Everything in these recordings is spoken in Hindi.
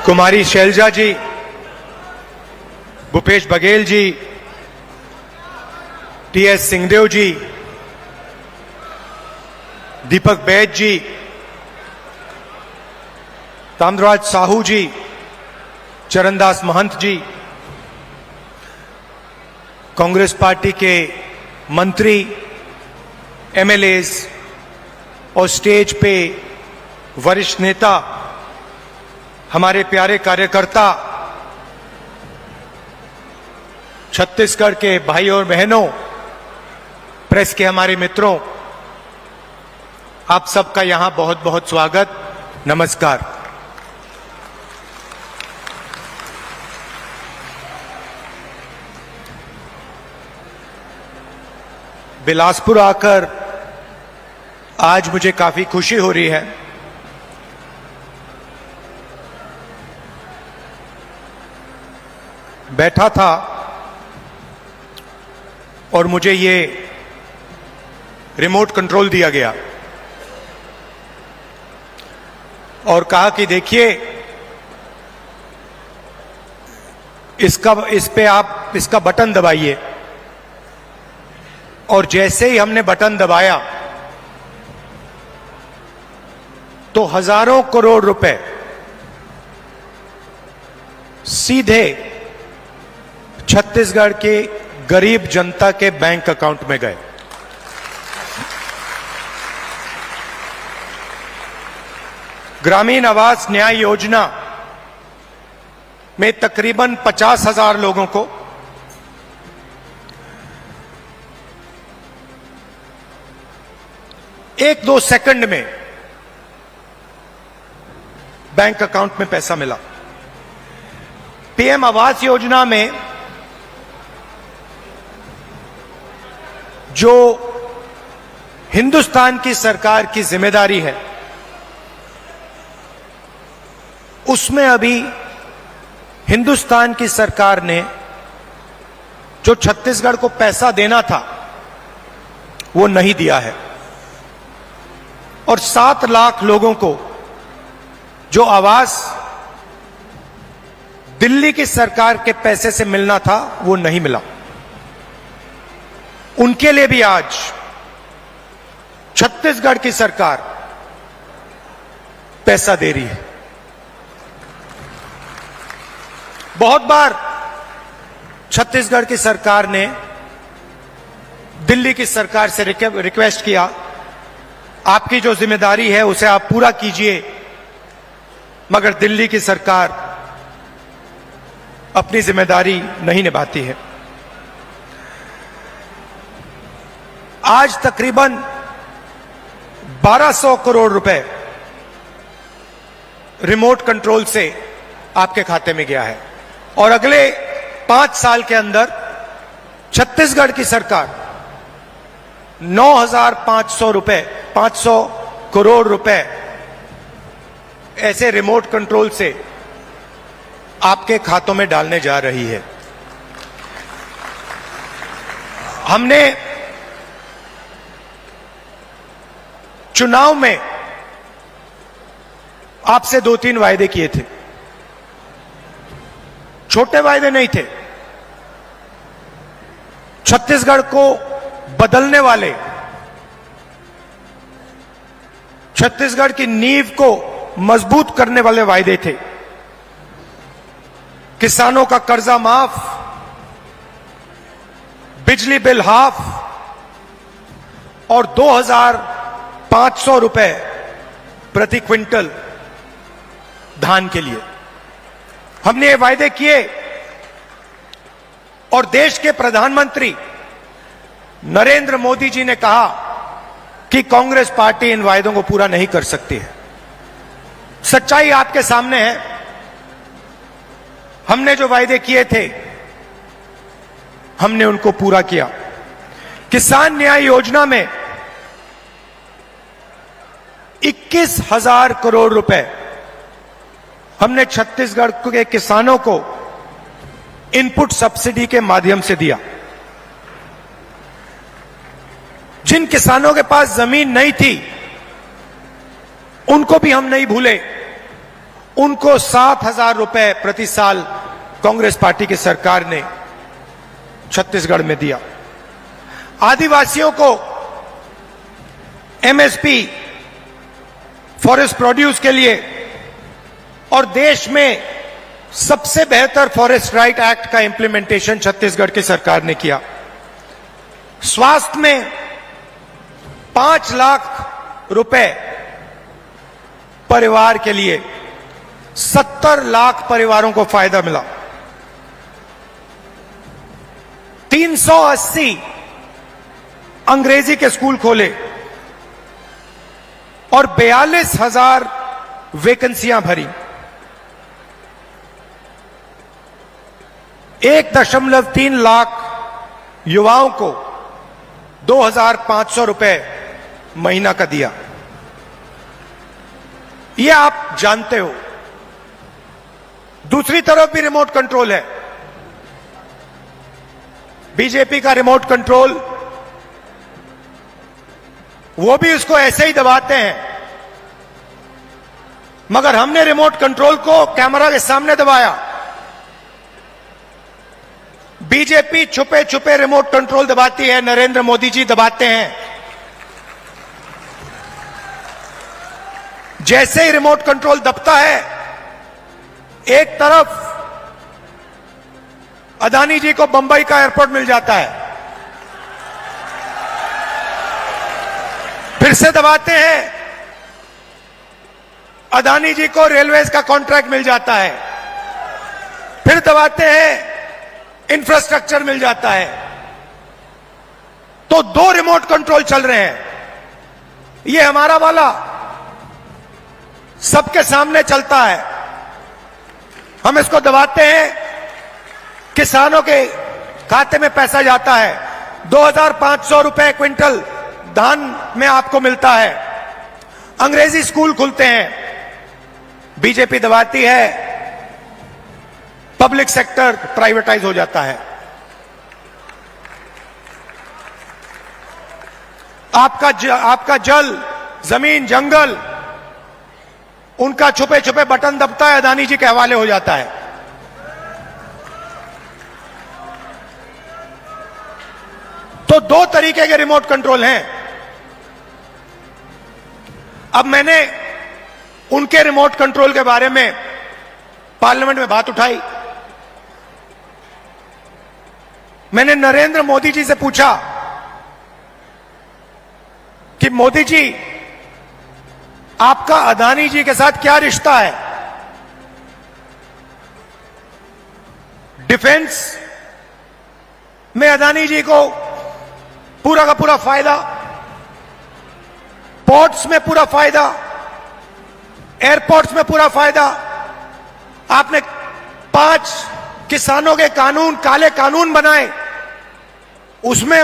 कुमारी शैलजा जी, भूपेश बघेल जी, टीएस सिंहदेव जी, दीपक बैज जी, ताम्रराज साहू जी, चरणदास महंत जी, कांग्रेस पार्टी के मंत्री, एमएलएज और स्टेज पे वरिष्ठ नेता, हमारे प्यारे कार्यकर्ता, छत्तीसगढ़ के भाई और बहनों, प्रेस के हमारे मित्रों, आप सबका यहां बहुत बहुत स्वागत, नमस्कार। बिलासपुर आकर आज मुझे काफी खुशी हो रही है। बैठा था और मुझे ये रिमोट कंट्रोल दिया गया और कहा कि देखिए इस पे आप इसका बटन दबाइए। और जैसे ही हमने बटन दबाया तो हजारों करोड़ रुपए सीधे छत्तीसगढ़ के गरीब जनता के बैंक अकाउंट में गए। ग्रामीण आवास न्याय योजना में तकरीबन 50,000 लोगों को 1-2 सेकंड में बैंक अकाउंट में पैसा मिला। पीएम आवास योजना में जो हिंदुस्तान की सरकार की जिम्मेदारी है, उसमें अभी हिंदुस्तान की सरकार ने जो छत्तीसगढ़ को पैसा देना था वो नहीं दिया है। और 7 लाख लोगों को जो आवास दिल्ली की सरकार के पैसे से मिलना था वो नहीं मिला। उनके लिए भी आज छत्तीसगढ़ की सरकार पैसा दे रही है। बहुत बार छत्तीसगढ़ की सरकार ने दिल्ली की सरकार से रिक्वेस्ट किया, आपकी जो जिम्मेदारी है उसे आप पूरा कीजिए, मगर दिल्ली की सरकार अपनी जिम्मेदारी नहीं निभाती है। आज तकरीबन 1200 करोड़ रुपए रिमोट कंट्रोल से आपके खाते में गया है और अगले 5 साल के अंदर छत्तीसगढ़ की सरकार 500 करोड़ रुपए ऐसे रिमोट कंट्रोल से आपके खातों में डालने जा रही है। हमने चुनाव में आपसे 2-3 वायदे किए थे। छोटे वायदे नहीं थे, छत्तीसगढ़ को बदलने वाले, छत्तीसगढ़ की नींव को मजबूत करने वाले वायदे थे। किसानों का कर्जा माफ, बिजली बिल हाफ और 2,500 रुपए प्रति क्विंटल धान के लिए हमने ये वायदे किए। और देश के प्रधानमंत्री नरेंद्र मोदी जी ने कहा कि कांग्रेस पार्टी इन वायदों को पूरा नहीं कर सकती है। सच्चाई आपके सामने है। हमने जो वायदे किए थे हमने उनको पूरा किया। किसान न्याय योजना में 21,000 करोड़ रुपए हमने छत्तीसगढ़ के किसानों को इनपुट सब्सिडी के माध्यम से दिया। जिन किसानों के पास जमीन नहीं थी उनको भी हम नहीं भूले, उनको 7,000 रुपए प्रति साल कांग्रेस पार्टी की सरकार ने छत्तीसगढ़ में दिया। आदिवासियों को एमएसपी फॉरेस्ट प्रोड्यूस के लिए और देश में सबसे बेहतर फॉरेस्ट राइट एक्ट का इंप्लीमेंटेशन छत्तीसगढ़ की सरकार ने किया। स्वास्थ्य में 5 लाख रुपए परिवार के लिए 70 लाख परिवारों को फायदा मिला। 380 अंग्रेजी के स्कूल खोले और 42,000 वैकेंसियां भरी। 1.3 लाख युवाओं को 2,500 रुपए महीना का दिया। यह आप जानते हो। दूसरी तरफ भी रिमोट कंट्रोल है। बीजेपी का रिमोट कंट्रोल, वो भी उसको ऐसे ही दबाते हैं, मगर हमने रिमोट कंट्रोल को कैमरा के सामने दबाया। बीजेपी छुपे छुपे रिमोट कंट्रोल दबाती है, नरेंद्र मोदी जी दबाते हैं। जैसे ही रिमोट कंट्रोल दबता है, एक तरफ अदानी जी को बंबई का एयरपोर्ट मिल जाता है, फिर से दबाते हैं, अदानी जी को रेलवेज का कॉन्ट्रैक्ट मिल जाता है, फिर दबाते हैं, इंफ्रास्ट्रक्चर मिल जाता है। तो 2 रिमोट कंट्रोल चल रहे हैं। ये हमारा वाला सबके सामने चलता है, हम इसको दबाते हैं, किसानों के खाते में पैसा जाता है। 2,500 रुपए क्विंटल धान में आपको मिलता है। अंग्रेजी स्कूल खुलते हैं। बीजेपी दबाती है, पब्लिक सेक्टर प्राइवेटाइज हो जाता है। आपका जल, जमीन, जंगल, उनका छुपे छुपे बटन दबता है, अदानी जी के हवाले हो जाता है। तो 2 तरीके के रिमोट कंट्रोल हैं। अब मैंने उनके रिमोट कंट्रोल के बारे में पार्लियामेंट में बात उठाई। मैंने नरेंद्र मोदी जी से पूछा कि मोदी जी, आपका अदानी जी के साथ क्या रिश्ता है? डिफेंस में अदानी जी को पूरा का पूरा फायदा, पोर्ट्स में पूरा फायदा, एयरपोर्ट्स में पूरा फायदा। आपने 5 किसानों के कानून, काले कानून बनाए, उसमें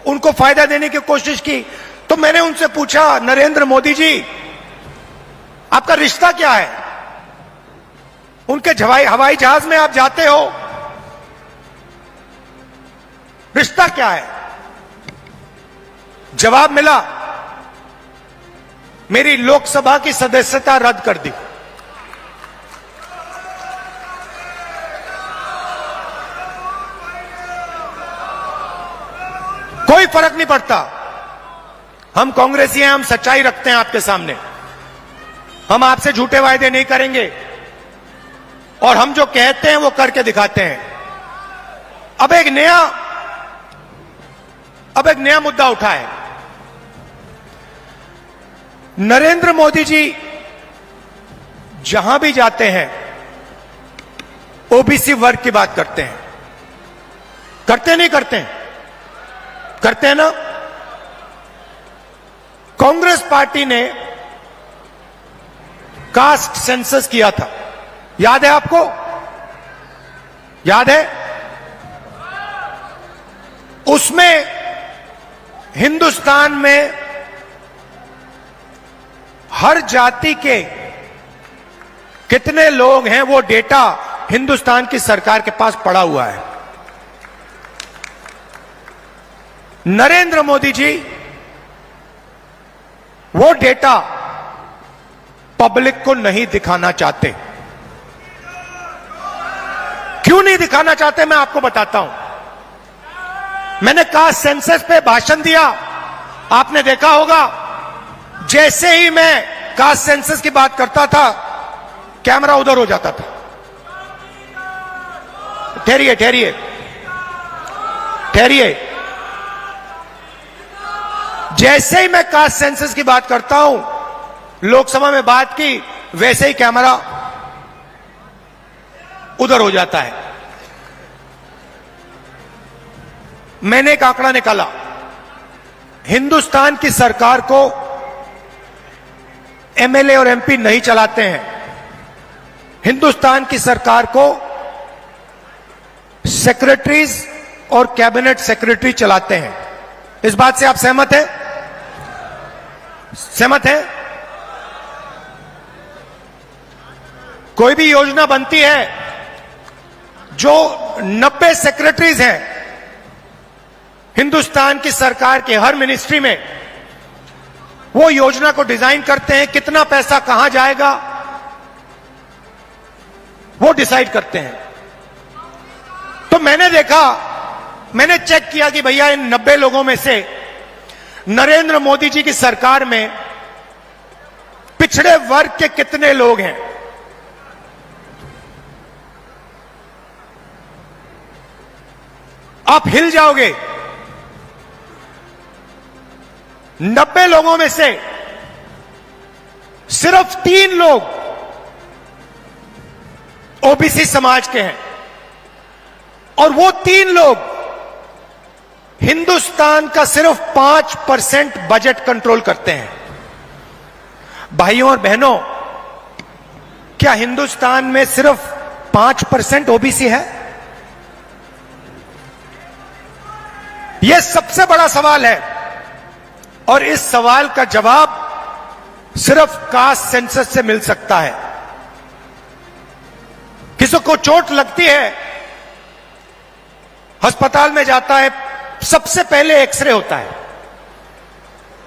उनको फायदा देने की कोशिश की। तो मैंने उनसे पूछा, नरेंद्र मोदी जी, आपका रिश्ता क्या है? उनके हवाई जहाज में आप जाते हो, रिश्ता क्या है? जवाब मिला, मेरी लोकसभा की सदस्यता रद्द कर दी। कोई फर्क नहीं पड़ता। हम कांग्रेसी हैं, हम सच्चाई रखते हैं आपके सामने। हम आपसे झूठे वायदे नहीं करेंगे और हम जो कहते हैं वो करके दिखाते हैं। अब एक नया मुद्दा उठा है। नरेंद्र मोदी जी जहां भी जाते हैं ओबीसी वर्ग की बात करते हैं। करते नहीं करते? करते हैं ना? कांग्रेस पार्टी ने कास्ट सेंसस किया था, याद है आपको? याद है? उसमें हिंदुस्तान में हर जाति के कितने लोग हैं वो डेटा हिंदुस्तान की सरकार के पास पड़ा हुआ है। नरेंद्र मोदी जी वो डेटा पब्लिक को नहीं दिखाना चाहते। क्यों नहीं दिखाना चाहते, मैं आपको बताता हूं। मैंने कास्ट सेंसस पे भाषण दिया, आपने देखा होगा, जैसे ही मैं कास्ट सेंसस की बात करता था, कैमरा उधर हो जाता था। ठहरिए ठहरिए ठहरिए, जैसे ही मैं कास्ट सेंसस की बात करता हूं, लोकसभा में बात की, वैसे ही कैमरा उधर हो जाता है। मैंने एक आंकड़ा निकाला, हिंदुस्तान की सरकार को एमएलए और एमपी नहीं चलाते हैं, हिंदुस्तान की सरकार को सेक्रेटरीज और कैबिनेट सेक्रेटरी चलाते हैं। इस बात से आप सहमत हैं? सहमत हैं? कोई भी योजना बनती है, जो 90 सेक्रेटरीज हैं हिंदुस्तान की सरकार के हर मिनिस्ट्री में, वो योजना को डिजाइन करते हैं, कितना पैसा कहां जाएगा वो डिसाइड करते हैं। तो मैंने देखा, मैंने चेक किया कि भैया इन 90 लोगों में से नरेंद्र मोदी जी की सरकार में पिछड़े वर्ग के कितने लोग हैं। आप हिल जाओगे। 90 लोगों में से सिर्फ 3 लोग ओबीसी समाज के हैं, और वो 3 लोग हिंदुस्तान का सिर्फ 5% बजट कंट्रोल करते हैं। भाइयों और बहनों, क्या हिंदुस्तान में सिर्फ 5% ओबीसी है? यह सबसे बड़ा सवाल है, और इस सवाल का जवाब सिर्फ कास्ट सेंसस से मिल सकता है। किसी को चोट लगती है, अस्पताल में जाता है, सबसे पहले एक्सरे होता है।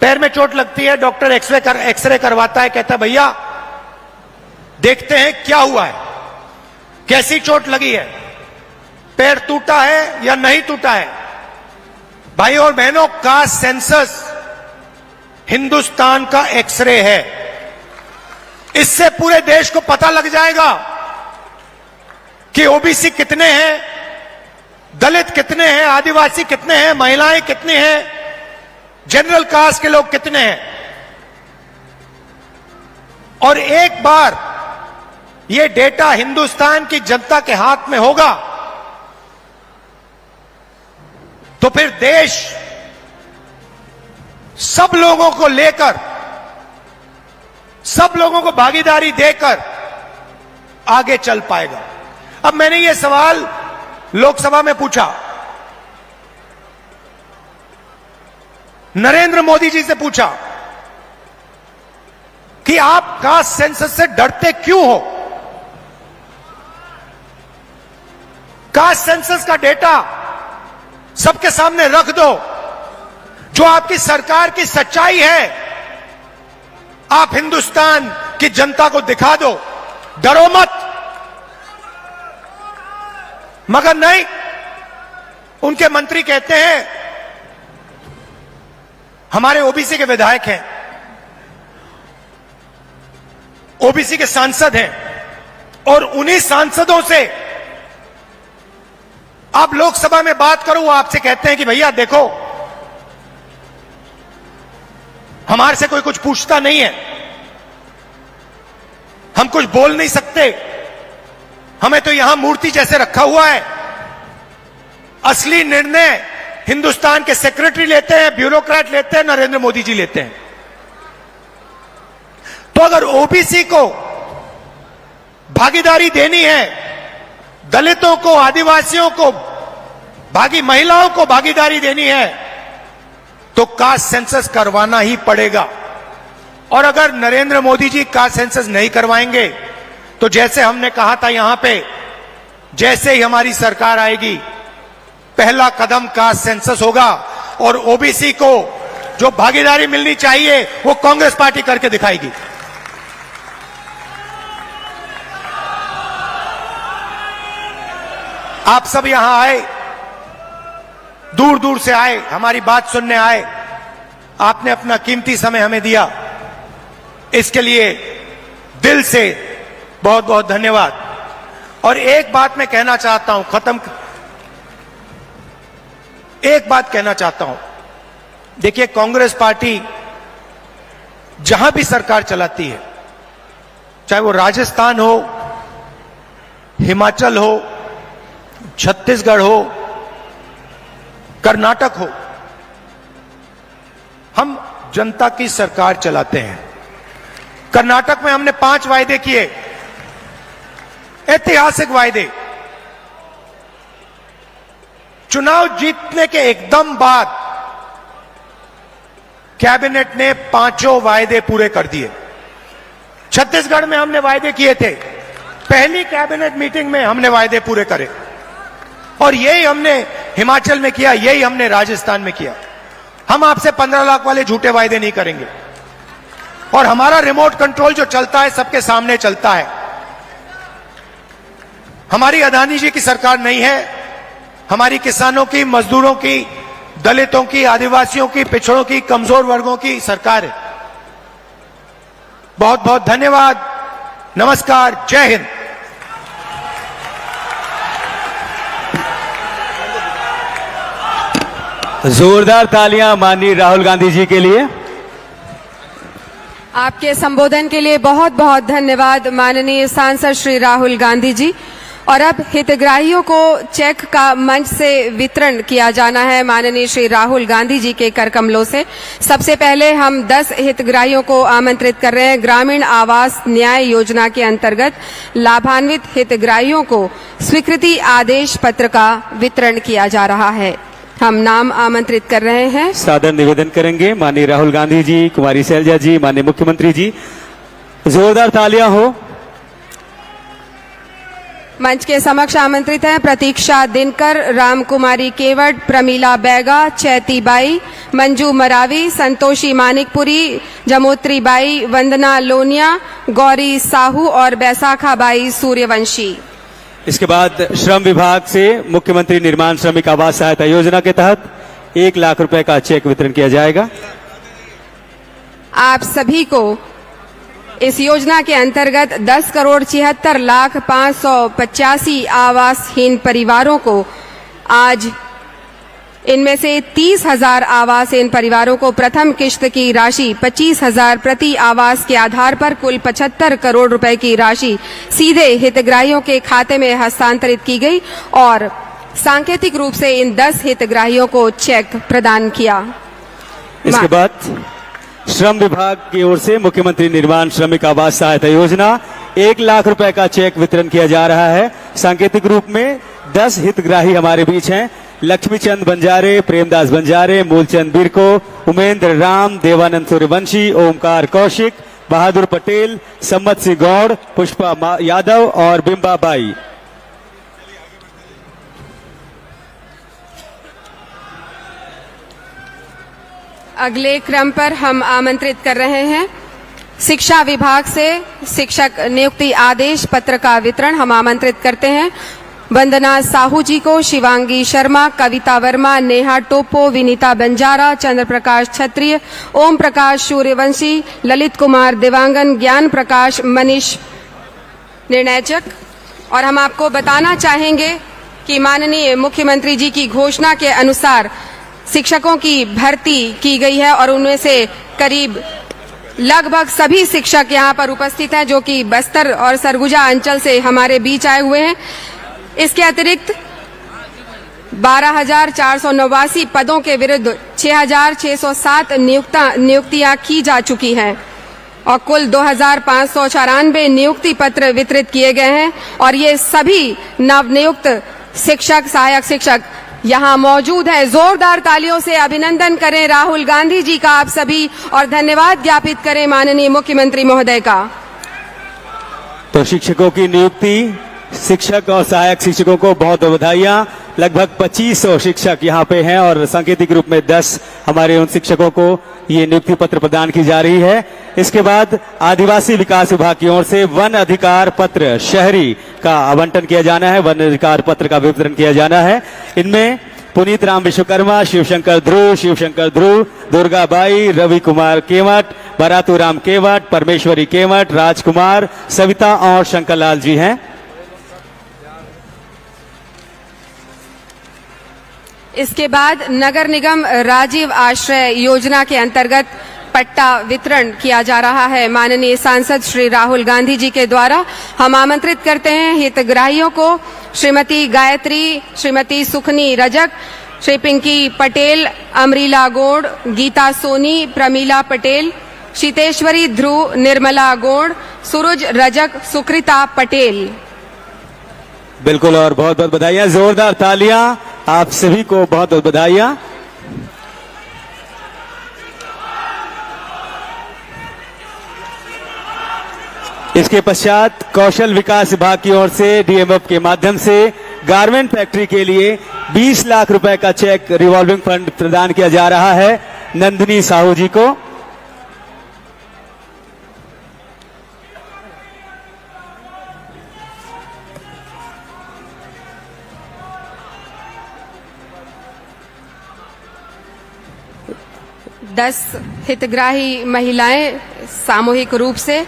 पैर में चोट लगती है, डॉक्टर एक्सरे करवाता है, कहता है भैया देखते हैं क्या हुआ है, कैसी चोट लगी है, पैर टूटा है या नहीं टूटा है। भाइयों और बहनों, कास्ट सेंसस हिंदुस्तान का एक्सरे है। इससे पूरे देश को पता लग जाएगा कि ओबीसी कितने हैं, दलित कितने हैं, आदिवासी कितने हैं, महिलाएं कितनी हैं, जनरल कास्ट के लोग कितने हैं। और एक बार यह डेटा हिंदुस्तान की जनता के हाथ में होगा, तो फिर देश सब लोगों को लेकर, सब लोगों को भागीदारी देकर आगे चल पाएगा। अब मैंने ये सवाल लोकसभा में पूछा, नरेंद्र मोदी जी से पूछा कि आप कास्ट सेंसस से डरते क्यों हो? कास्ट सेंसस का डेटा सबके सामने रख दो, जो आपकी सरकार की सच्चाई है, आप हिंदुस्तान की जनता को दिखा दो, डरो मत। मगर नहीं, उनके मंत्री कहते हैं हमारे ओबीसी के विधायक हैं, ओबीसी के सांसद हैं, और उन्हीं सांसदों से आप लोकसभा में बात करो, वो आपसे कहते हैं कि भैया देखो, हमारे से कोई कुछ पूछता नहीं है, हम कुछ बोल नहीं सकते, हमें तो यहां मूर्ति जैसे रखा हुआ है। असली निर्णय हिंदुस्तान के सेक्रेटरी लेते हैं, ब्यूरोक्रेट लेते हैं, नरेंद्र मोदी जी लेते हैं। तो अगर ओबीसी को भागीदारी देनी है, दलितों को, आदिवासियों को, महिलाओं को भागीदारी देनी है, तो कास्ट सेंसस करवाना ही पड़ेगा। और अगर नरेंद्र मोदी जी कास्ट सेंसस नहीं करवाएंगे, तो जैसे हमने कहा था यहां पे, जैसे ही हमारी सरकार आएगी, पहला कदम कास्ट सेंसस होगा, और ओबीसी को जो भागीदारी मिलनी चाहिए वो कांग्रेस पार्टी करके दिखाएगी। आप सब यहां आए, दूर दूर से आए, हमारी बात सुनने आए, आपने अपना कीमती समय हमें दिया, इसके लिए दिल से बहुत बहुत धन्यवाद। और एक बात मैं कहना चाहता हूं, एक बात कहना चाहता हूं। देखिए, कांग्रेस पार्टी जहां भी सरकार चलाती है, चाहे वो राजस्थान हो, हिमाचल हो, छत्तीसगढ़ हो, कर्नाटक हो, हम जनता की सरकार चलाते हैं। कर्नाटक में हमने 5 वायदे किए, ऐतिहासिक वायदे। चुनाव जीतने के एकदम बाद कैबिनेट ने 5 वायदे पूरे कर दिए। छत्तीसगढ़ में हमने वायदे किए थे, पहली कैबिनेट मीटिंग में हमने वायदे पूरे करे, और यही हमने हिमाचल में किया, यही हमने राजस्थान में किया। हम आपसे 15 लाख वाले झूठे वायदे नहीं करेंगे, और हमारा रिमोट कंट्रोल जो चलता है सबके सामने चलता है। हमारी अदानी जी की सरकार नहीं है, हमारी किसानों की, मजदूरों की, दलितों की, आदिवासियों की, पिछड़ों की, कमजोर वर्गों की सरकार है। बहुत बहुत धन्यवाद, नमस्कार, जय हिंद। जोरदार तालियां माननीय राहुल गांधी जी के लिए। आपके संबोधन के लिए बहुत बहुत धन्यवाद माननीय सांसद श्री राहुल गांधी जी। और अब हितग्राहियों को चेक का मंच से वितरण किया जाना है माननीय श्री राहुल गांधी जी के करकमलों से। सबसे पहले हम 10 हितग्राहियों को आमंत्रित कर रहे हैं। ग्रामीण आवास न्याय योजना के अंतर्गत लाभान्वित हितग्राहियों को स्वीकृति आदेश पत्र का वितरण किया जा रहा है। हम नाम आमंत्रित कर रहे हैं। सादर निवेदन करेंगे माननीय राहुल गांधी जी, कुमारी शैलजा जी, माननीय मुख्यमंत्री जी। जोरदार तालियां हो। मंच के समक्ष आमंत्रित हैं प्रतीक्षा दिनकर, राम कुमारी केवट, प्रमीला बैगा, चैती बाई, मंजू मरावी, संतोषी मानिकपुरी, जमोत्री बाई, वंदना लोनिया, गौरी साहू और बैसाखा बाई सूर्यवंशी। इसके बाद श्रम विभाग से मुख्यमंत्री निर्माण श्रमिक आवास सहायता योजना के तहत 1 लाख रुपए का चेक वितरण किया जाएगा। आप सभी को इस योजना के अंतर्गत 10,76,585 आवासहीन परिवारों को आज इनमें से 30,000 आवासहीन परिवारों को प्रथम किश्त की राशि 25,000 प्रति आवास के आधार पर कुल 75 करोड़ रुपए की राशि सीधे हितग्राहियों के खाते में हस्तांतरित की गई और सांकेतिक रूप से इन 10 हितग्राहियों को चेक प्रदान किया। इसके बाद श्रम विभाग की ओर से मुख्यमंत्री निर्माण श्रमिक आवास सहायता योजना 1 लाख रुपए का चेक वितरण किया जा रहा है। सांकेतिक रूप में 10 हितग्राही हमारे बीच हैं। लक्ष्मीचंद बंजारे, प्रेमदास बंजारे, मूलचंद बिरको, उमेंद्र राम, देवानंद सूर्यवंशी, ओमकार कौशिक, बहादुर पटेल, सम्मत सिंह गौड़, पुष्पा यादव और बिंबा बाई। अगले क्रम पर हम आमंत्रित कर रहे हैं शिक्षा विभाग से शिक्षक नियुक्ति आदेश पत्र का वितरण हम आमंत्रित करते हैं। वंदना साहू जी को, शिवांगी शर्मा, कविता वर्मा, नेहा टोपो, विनीता बंजारा, चंद्र प्रकाश क्षत्रिय, ओम प्रकाश सूर्यवंशी, ललित कुमार देवांगन, ज्ञान प्रकाश, मनीष निर्णयचक। और हम आपको बताना चाहेंगे कि माननीय मुख्यमंत्री जी की घोषणा के अनुसार शिक्षकों की भर्ती की गई है और उनमें से करीब लगभग सभी शिक्षक यहाँ पर उपस्थित हैं जो कि बस्तर और सरगुजा अंचल से हमारे बीच आए हुए हैं। इसके अतिरिक्त 12,489 पदों के विरुद्ध 6,607 नियुक्तियां की जा चुकी हैं और कुल 2,594 नियुक्ति पत्र वितरित किए गए हैं और ये सभी नवनियुक्त शिक्षक, सहायक शिक्षक यहाँ मौजूद है। जोरदार तालियों से अभिनंदन करें राहुल गांधी जी का आप सभी और धन्यवाद ज्ञापित करें माननीय मुख्यमंत्री महोदय का। तो शिक्षकों की नियुक्ति, शिक्षक और सहायक शिक्षकों को बहुत बधाइयां। लगभग 2500 शिक्षक यहाँ पे हैं और सांकेतिक रूप में 10 हमारे उन शिक्षकों को ये नियुक्ति पत्र प्रदान की जा रही है। इसके बाद आदिवासी विकास विभाग की ओर से वन अधिकार पत्र शहरी का आवंटन किया जाना है, वन अधिकार पत्र का वितरण किया जाना है। इनमें पुनीत राम विश्वकर्मा, शिवशंकर ध्रुव, दुर्गा बाई, रवि कुमार केवट, बरातू राम केवट, परमेश्वरी केवट, राजकुमार, सविता और शंकरलाल जी हैं। इसके बाद नगर निगम राजीव आश्रय योजना के अंतर्गत पट्टा वितरण किया जा रहा है। माननीय सांसद श्री राहुल गांधी जी के द्वारा हम आमंत्रित करते हैं हितग्राहियों को श्रीमती गायत्री, श्रीमती सुखनी रजक, श्री पिंकी पटेल, अमरीला गोड़, गीता सोनी, प्रमीला पटेल, शीतेश्वरी ध्रुव, निर्मला गोड़, सूरज रजक, सुकृता पटेल। बिल्कुल, और बहुत बहुत बधाइयां, जोरदार तालियां आप सभी को, बहुत बहुत बधाइयां। इसके पश्चात कौशल विकास विभाग की ओर से डीएमएफ के माध्यम से गारमेंट फैक्ट्री के लिए 20 लाख रुपए का चेक रिवॉल्विंग फंड प्रदान किया जा रहा है नंदिनी साहू जी को। दस हितग्राही महिलाएं सामूहिक रूप से